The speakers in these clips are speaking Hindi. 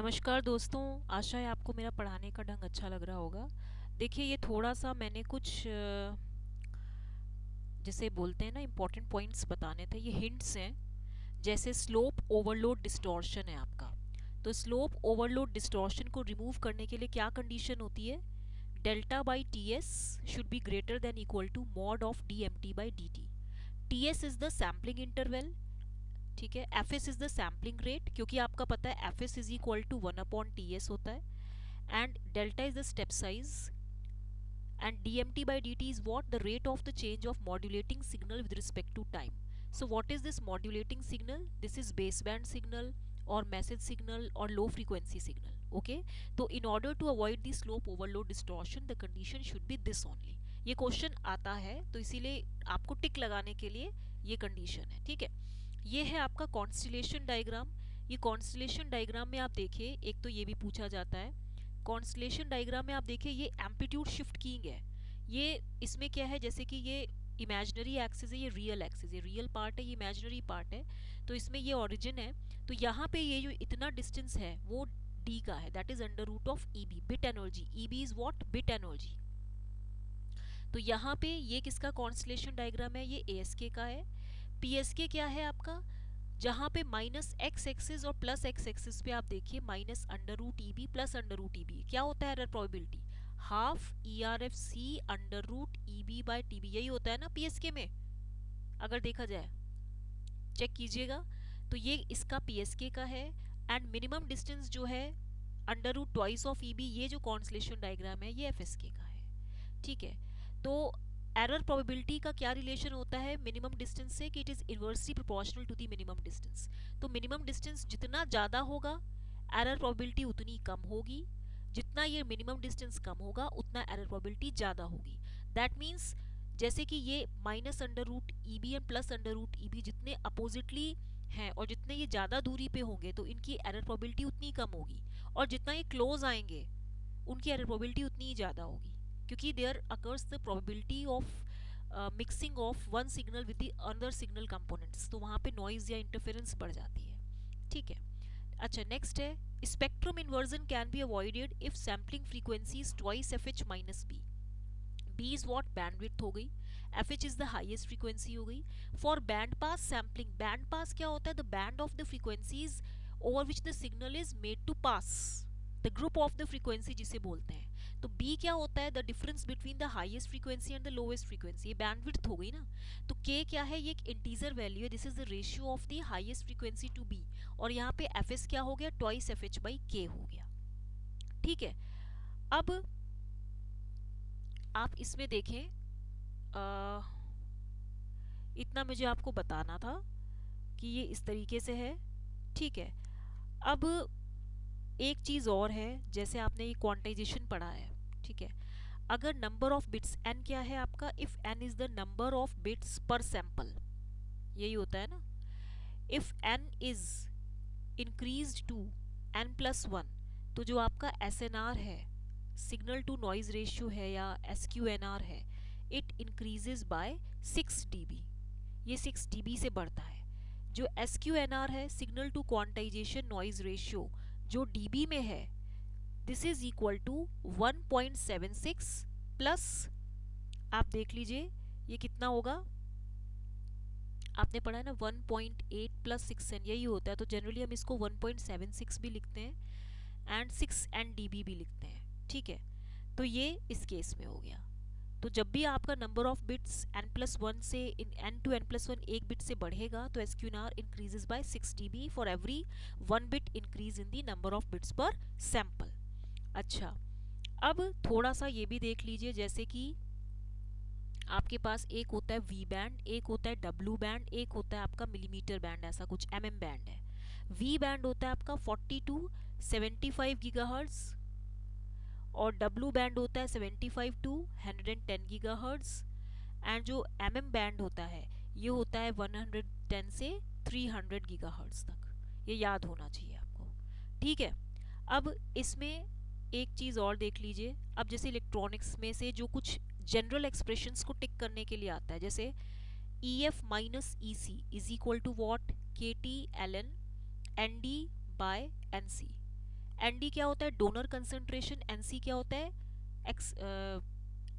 नमस्कार दोस्तों। आशा है आपको मेरा पढ़ाने का ढंग अच्छा लग रहा होगा। देखिए, ये थोड़ा सा मैंने कुछ जिसे बोलते हैं ना इम्पोर्टेंट पॉइंट्स बताने थे, ये हिंट्स हैं। जैसे स्लोप ओवरलोड डिस्टॉर्शन है आपका, तो स्लोप ओवरलोड डिस्टॉर्शन को रिमूव करने के लिए क्या कंडीशन होती है? Delta by T S should be greater than equal to mod of D M T by D T. T S is the sampling interval, ठीक है। F S is the sampling rate, क्योंकि आपका पता है F S is equal to 1/ts होता है, and delta is the step size, and dmt by dt is what? The rate of the change of modulating signal with respect to time. So what is this modulating signal? This is baseband signal or message signal or low frequency signal. Okay, तो in order to avoid the slope overload distortion the condition should be this only. ये क्वेश्चन आता है तो इसीलिए आपको टिक लगाने के लिए ये कंडीशन है, ठीक है। ये है आपका कॉन्स्टिलेशन डायग्राम। ये कॉन्स्टिलेशन डायग्राम में आप देखिए, एक तो ये भी पूछा जाता है। कॉन्स्टलेशन डायग्राम में आप देखिए ये एम्पलीट्यूड शिफ्ट कीइंग है। ये इसमें क्या है, जैसे कि ये इमेजिनरी एक्सिस है, ये रियल एक्सिस, ये रियल पार्ट है, ये इमेजिनरी पार्ट है। तो इसमें ये ओरिजिन है, तो यहाँ पे ये जो इतना डिस्टेंस है वो डी का है, that is under root of E B, bit energy. E B is what? Bit energy. तो यहाँ पे ये किसका कॉन्स्टलेशन डायग्राम है? ये ए एस के का है। पी एस के क्या है आपका? जहाँ पे माइनस एक्स एक्सिस और प्लस एक्स एक्सिस पे आप देखिए minus under root E B plus under root E B, क्या होता है error probability? Half E R F C under root E B by T B, यही होता है ना पीएसके में, अगर देखा जाए, चेक कीजिएगा। तो ये इसका पीएसके का है। एंड मिनिमम डिस्टेंस जो है under root twice of E B, ये जो कॉन्सलेशन डायग्राम है ये एफ एस के का है, ठीक है। तो एरर प्रोबेबिलिटी का क्या रिलेशन होता है मिनिमम डिस्टेंस से? कि it is inversely proportional to the minimum distance. तो मिनिमम डिस्टेंस जितना ज़्यादा होगा एरर प्रोबेबिलिटी उतनी कम होगी, जितना ये मिनिमम डिस्टेंस कम होगा उतना एरर प्रोबेबिलिटी ज़्यादा होगी। दैट मीन्स जैसे कि ये minus under root E B and plus under root E B जितने अपोजिटली हैं और जितने ये ज़्यादा दूरी पे होंगे तो इनकी एरर प्रोबेबिलिटी उतनी कम होगी, और जितना ये क्लोज आएंगे उनकी एरर प्रोबेबिलिटी उतनी ही ज़्यादा होगी, क्योंकि there occurs the probability of mixing of one signal with the other signal components, तो वहाँ पे नॉइज या इंटरफेरेंस बढ़ जाती है, ठीक है। अच्छा, नेक्स्ट है spectrum inversion can be avoided if sampling frequency is twice F H minus B. B is what? Bandwidth हो गई, F H is the highest frequency हो गई। For band pass sampling, band pass क्या होता है? The band of the frequencies over which the signal is made to pass, the group of the frequency जिसे बोलते हैं। तो बी क्या होता है? The difference between the highest frequency and the lowest frequency, ये बैंडविड्थ हो गई ना। तो के क्या है? ये एक इंटीजर वैल्यू है, this is the ratio of the highest frequency to B, और यहाँ पे एफ एस क्या हो गया? ट्वाइस एफ एच बाई के हो गया, ठीक है। अब आप इसमें देखें, इतना मुझे आपको बताना था कि ये इस तरीके से है, ठीक है। अब एक चीज़ और है, जैसे आपने ये क्वांटाइजेशन पढ़ा है, ठीक है। अगर नंबर ऑफ बिट्स n क्या है आपका? If n is the number of bits per sample, यही होता है ना। If n is increase to n plus one, तो जो आपका SNR है, सिग्नल टू नॉइज रेशियो है या SQNR है, इट इंक्रीजेज बाय 6 dB, ये 6 dB से बढ़ता है। जो SQNR है, signal to quantisation noise ratio, जो dB में है, this is equal to 1.76 plus, आप देख लीजिए ये कितना होगा, आपने पढ़ा है ना 1.8 प्लस 6n, यही होता है। तो जनरली हम इसको 1.76 भी लिखते हैं एंड 6n dB भी लिखते हैं, ठीक है। तो ये इस केस में हो गया। तो जब भी आपका number of bits n plus one से n to n plus one एक बिट से बढ़ेगा तो SQNR increases by 6 dB for every 1 bit increase in the number of bits per sample. अच्छा, अब थोड़ा सा ये भी देख लीजिए, जैसे कि आपके पास एक होता है वी बैंड, एक होता है डब्ल्यू बैंड, एक होता है आपका मिलीमीटर बैंड, ऐसा कुछ mm बैंड है। वी बैंड होता है आपका 40 टू 75 गीगाहर्ट्ज, और डब्ल्यू बैंड होता है 75 टू 110 गीगाहर्ट्ज, एंड जो mm बैंड होता है ये होता है 110 से 300 गीगाहर्ट्ज तक, ये याद होना चाहिए आपको, ठीक है। अब इसमें एक चीज़ और देख लीजिए, अब जैसे इलेक्ट्रॉनिक्स में से जो कुछ जनरल एक्सप्रेशंस को टिक करने के लिए आता है, जैसे E F minus E C is equal to what? K T L N N D by N C. ND क्या होता है, डोनर कंसंट्रेशन, एनसी क्या होता है, एक्स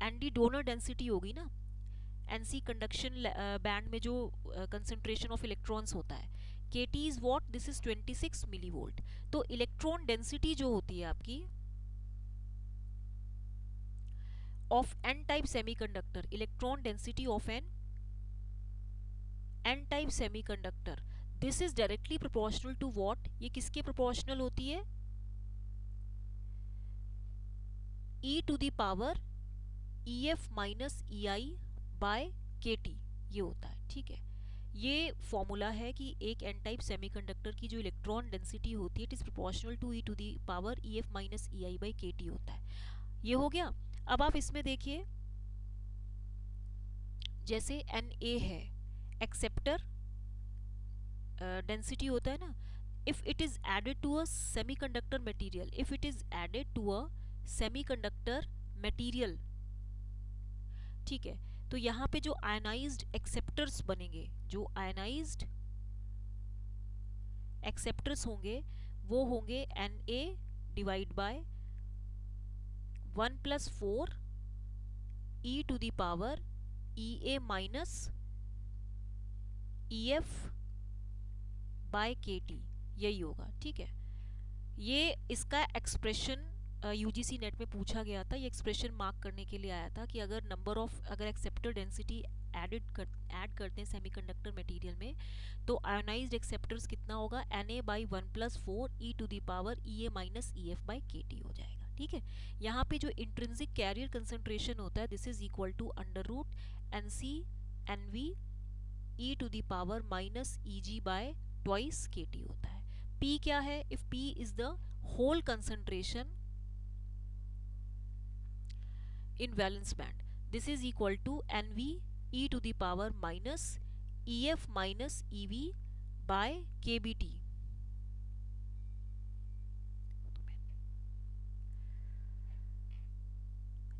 एनडी डोनर डेंसिटी होगी ना, एनसी कंडक्शन बैंड में जो कंसंट्रेशन ऑफ इलेक्ट्रॉन्स होता है, KT is what, this is 26 millivolt. तो इलेक्ट्रॉन डेंसिटी जो होती है आपकी of N type semiconductor, electron density of N N type semiconductor, this is directly proportional to what, ये किसके प्रोपोर्शनल होती है, e to the power EF minus EI by KT, ये होता है, ठीक है। ये फॉर्मूला है कि एक एन टाइप सेमीकंडक्टर की जो इलेक्ट्रॉन डेंसिटी होती है it is proportional to e to the power EF minus EI by KT होता है। ये हो गया। अब आप इसमें देखिए, जैसे Na है, एक्सेप्टर डेंसिटी होता है ना, if it is added to a semiconductor material, if it is added to a semiconductor material, ठीक है, तो यहाँ पे जो आयनाइज्ड एक्सेप्टर्स बनेंगे, जो आयनाइज्ड एक्सेप्टर्स होंगे वो होंगे Na divide by 1+4 e to the power Ea minus EF by KT, यही होगा, ठीक है। ये इसका एक्सप्रेशन यूजीसी नेट में पूछा गया था, ये एक्सप्रेशन मार्क करने के लिए आया था कि अगर नंबर ऑफ, अगर एक्सेप्टर डेंसिटी ऐड करते हैं सेमीकंडक्टर मटेरियल में, तो आयोनाइज्ड एक्सेप्टर्स कितना होगा, Na by 1+4 e to the power Ea minus EF by KT हो जाएगा, ठीक है। यहाँ पे जो इंट्रिंसिक कैरियर कंसंट्रेशन होता है this is equal to under root NC NV e to the power minus EG by twice KT होता है। P क्या है, if P is the hole concentration in valence band, this is equal to NV e to the power minus EF minus EV by KBT।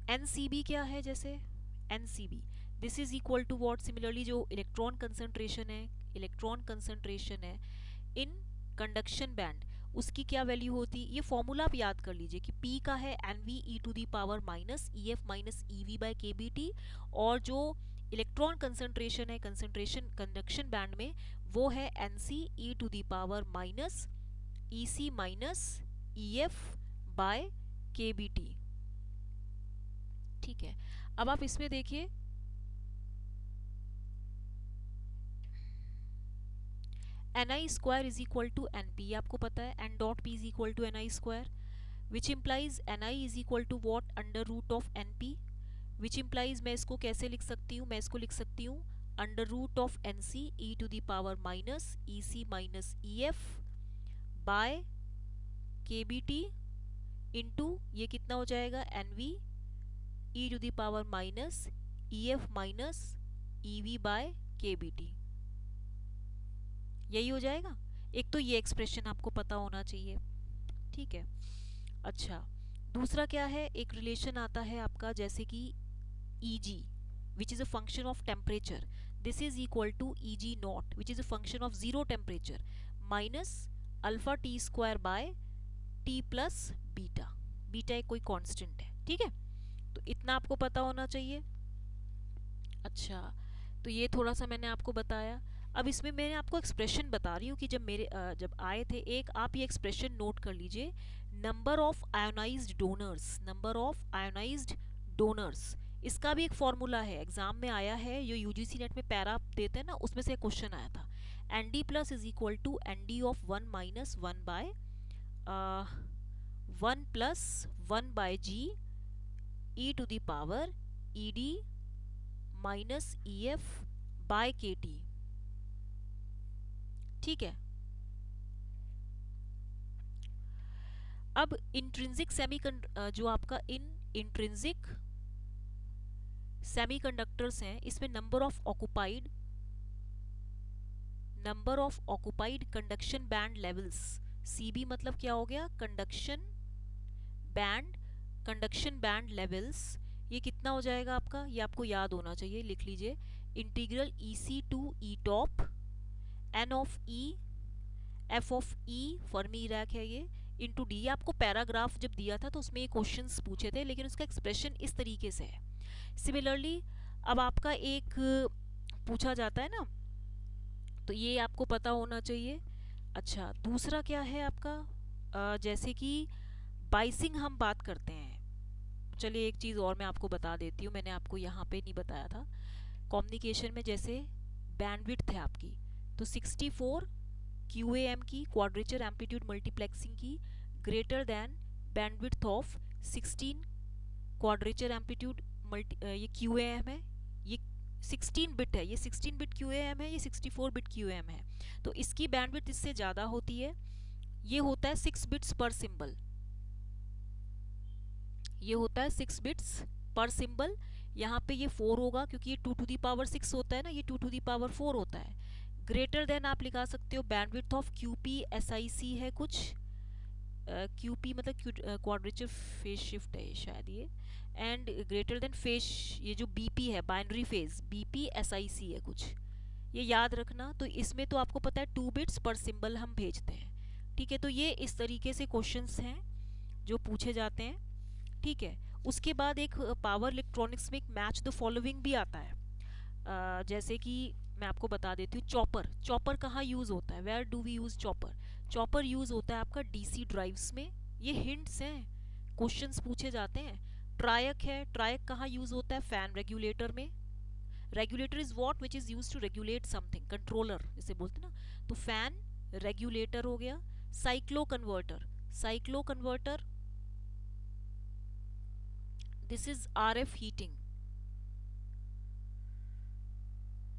NCB क्या है, जैसे NCB this is equal to what, similarly जो इलेक्ट्रॉन कंसंट्रेशन है, इलेक्ट्रॉन कंसंट्रेशन है इन कंडक्शन बैंड, उसकी क्या वैल्यू होती, ये फॉर्मूला आप याद कर लीजिए कि P का है NV e to the power minus EF minus EV by KBT, और जो इलेक्ट्रॉन कंसंट्रेशन है कंसंट्रेशन कंडक्शन बैंड में वो है NC e to the power minus EC minus EF by KBT, ठीक है। अब आप इसमें देखिए Ni square is equal to Np, आपको पता है n dot p is equal to Ni square, which implies Ni is equal to what, under root of Np, which implies मैं इसको कैसे लिख सकती हूँ, मैं इसको लिख सकती हूँ under root of Nc e to the power minus Ec minus EF by KBT into ये कितना हो जाएगा Nv e to the power minus EF minus EV by KBT, यही हो जाएगा। एक तो ये एक्सप्रेशन आपको पता होना चाहिए, ठीक है। अच्छा, दूसरा क्या है, एक रिलेशन आता है आपका जैसे कि Eg which is a function of temperature, this is equal to Eg naught which is a function of zero temperature minus alpha T square by T plus beta, beta एक कोई कांस्टेंट है, ठीक है। तो इतना आपको पता होना चाहिए। अच्छा, तो ये थोड़ा सा मैंने आपको बताया। अब इसमें मैंने आपको एक्सप्रेशन बता रही हूँ कि जब आए थे, एक आप ये एक्सप्रेशन नोट कर लीजिए, number of ionised donors, number of ionised donors, इसका भी एक फॉर्मूला है, एग्जाम में आया है, जो यूजीसी नेट में पैरा देते हैं ना उसमें से क्वेश्चन आया था। ND plus is equal to ND of 1 minus 1 by 1 plus 1 by G e to the power ED minus EF by KT, ठीक है। अब इंट्रिंसिक जो आपका इंट्रिंसिक सेमीकंडक्टर्स हैं, इसमें number of occupied conduction band levels, CB मतलब क्या हो गया, कंडक्शन बैंड लेवल्स, ये कितना हो जाएगा आपका, ये आपको याद होना चाहिए, लिख लीजिए, integral EC to E top N of E F of E Fermi रैक है ये, इंटू डी। आपको पैराग्राफ जब दिया था तो उसमें ये क्वेश्चंस पूछे थे, लेकिन उसका एक्सप्रेशन इस तरीके से है। सिमिलरली अब आपका एक पूछा जाता है ना, तो ये आपको पता होना चाहिए। अच्छा, दूसरा क्या है आपका, जैसे कि बाइसिंग हम बात करते हैं। चलिए एक चीज़ और मैं आपको बता देती हूँ, मैंने आपको यहाँ पे नहीं बताया था। कम्युनिकेशन में जैसे बैंडविड्थ है आपकी, तो 64 QAM की, क्वाड्रेचर एम्पलीट्यूड मल्टीप्लेक्सिंग की, greater than bandwidth of 16 quadrature amplitude multi, ये QAM है, ये 16 बिट है, ये 16 बिट QAM है, ये 64 बिट QAM है। तो इसकी बैंडविड्थ इससे ज़्यादा होती है। ये होता है 6 बिट्स पर सिंबल, ये होता है 6 बिट्स पर सिंबल। यहाँ पे ये 4 होगा क्योंकि ये 2 टू दी पावर 6 होता है ना, ये 2 टू दी पावर 4 होता है। ग्रेटर देन आप लिखा सकते हो बैंडविड्थ ऑफ QPSIC है कुछ, QP मतलब क्वाड्रेचर फेज शिफ्ट है शायद ये, एंड ग्रेटर देन फेज, ये जो BP है बाइनरी फेज, BPSIC है कुछ, ये याद रखना। तो इसमें तो आपको पता है 2 बिट्स पर सिंबल हम भेजते हैं, ठीक है। तो ये इस तरीके से क्वेश्चंस हैं जो पूछे जाते हैं, ठीक है। उसके बाद एक पावर इलेक्ट्रॉनिक्स में एक मैच द फॉलोइंग भी आता है। जैसे कि मैं आपको बता देती हूँ, चॉपर, चॉपर कहाँ यूज़ होता है, where do we use chopper. Chopper use होता है आपका DC ड्राइव्स में। ये हिंट्स हैं, क्वेश्चंस पूछे जाते हैं। ट्रायक है, ट्रायक कहाँ यूज़ होता है, फैन रेगुलेटर में। Regulator is what which is use to regulate something, controller जिसे बोलते हैं ना, तो फैन रेगुलेटर हो गया। Cycloconverter, cycloconverter, this is RF heating,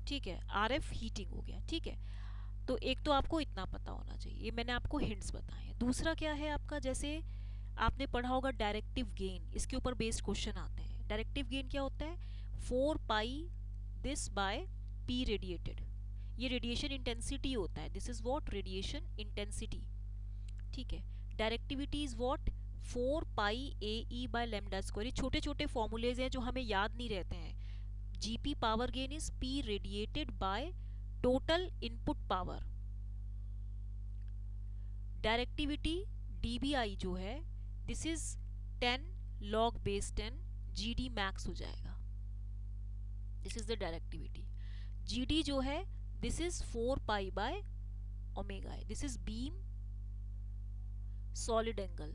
ठीक है, RF हीटिंग हो गया, ठीक है। तो एक तो आपको इतना पता होना चाहिए, ये मैंने आपको हिंट्स बताए हैं। दूसरा क्या है आपका, जैसे आपने पढ़ा होगा डायरेक्टिव गेन, इसके ऊपर बेस्ड क्वेश्चन आते हैं। डायरेक्टिव गेन क्या होता है, 4 पाई दिस बाय P रेडिएटेड, ये रेडिएशन इंटेंसिटी होता है, this is what radiation intensity, ठीक है। Directivity is what 4 pi AE by lambda square, ये छोटे छोटे फॉर्मूलेज हैं जो हमें याद नहीं रहते हैं। GP power gain is P radiated by total input power. Directivity DBI जो है, this is 10 log base 10 GD max हो जाएगा, this is the directivity. GD जो है, this is 4 pi by omega है, this is beam solid angle,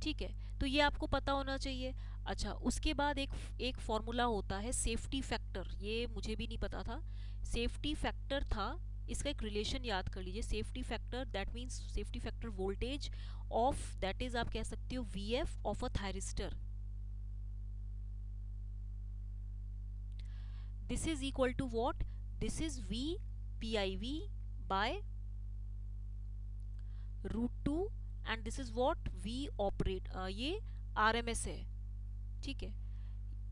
ठीक है। तो ये आपको पता होना चाहिए। अच्छा, उसके बाद एक फॉर्मूला होता है सेफ्टी फैक्टर, ये मुझे भी नहीं पता था। सेफ्टी फैक्टर था, इसका एक रिलेशन याद कर लीजिए। Safety factor that means safety factor voltage of, that is आप कह सकते हो VF of a thyristor, this is equal to what, this is V PIV by √2 and this is what V operate, ये RMS है, ठीक है।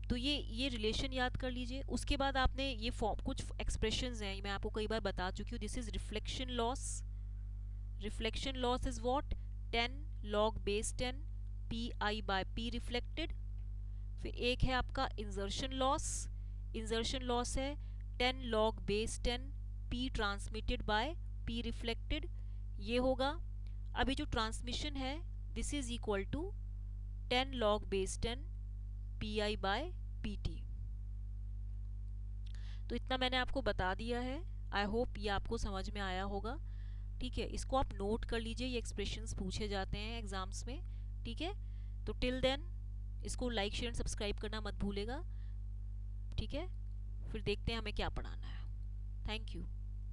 तो ये रिलेशन याद कर लीजिए। उसके बाद आपने ये फॉर्म, कुछ एक्सप्रेशंस हैं, मैं आपको कई बार बता चुकी हूँ। This is reflection loss, reflection loss is what 10 log base 10 PI by P reflected. फिर एक है आपका इंजर्शन लॉस, इंजर्शन लॉस है 10 log base 10 P transmitted by P reflected, ये होगा। अभी जो ट्रांसमिशन है, this is equal to 10 log base 10 PI by PT। तो इतना मैंने आपको बता दिया है, आई होप ये आपको समझ में आया होगा, ठीक है। इसको आप नोट कर लीजिए, ये एक्सप्रेशंस पूछे जाते हैं एग्जाम्स में, ठीक है। तो टिल देन इसको लाइक शेयर एंड सब्सक्राइब करना मत भूलेगा, ठीक है। फिर देखते हैं हमें क्या पढ़ाना है। Thank you.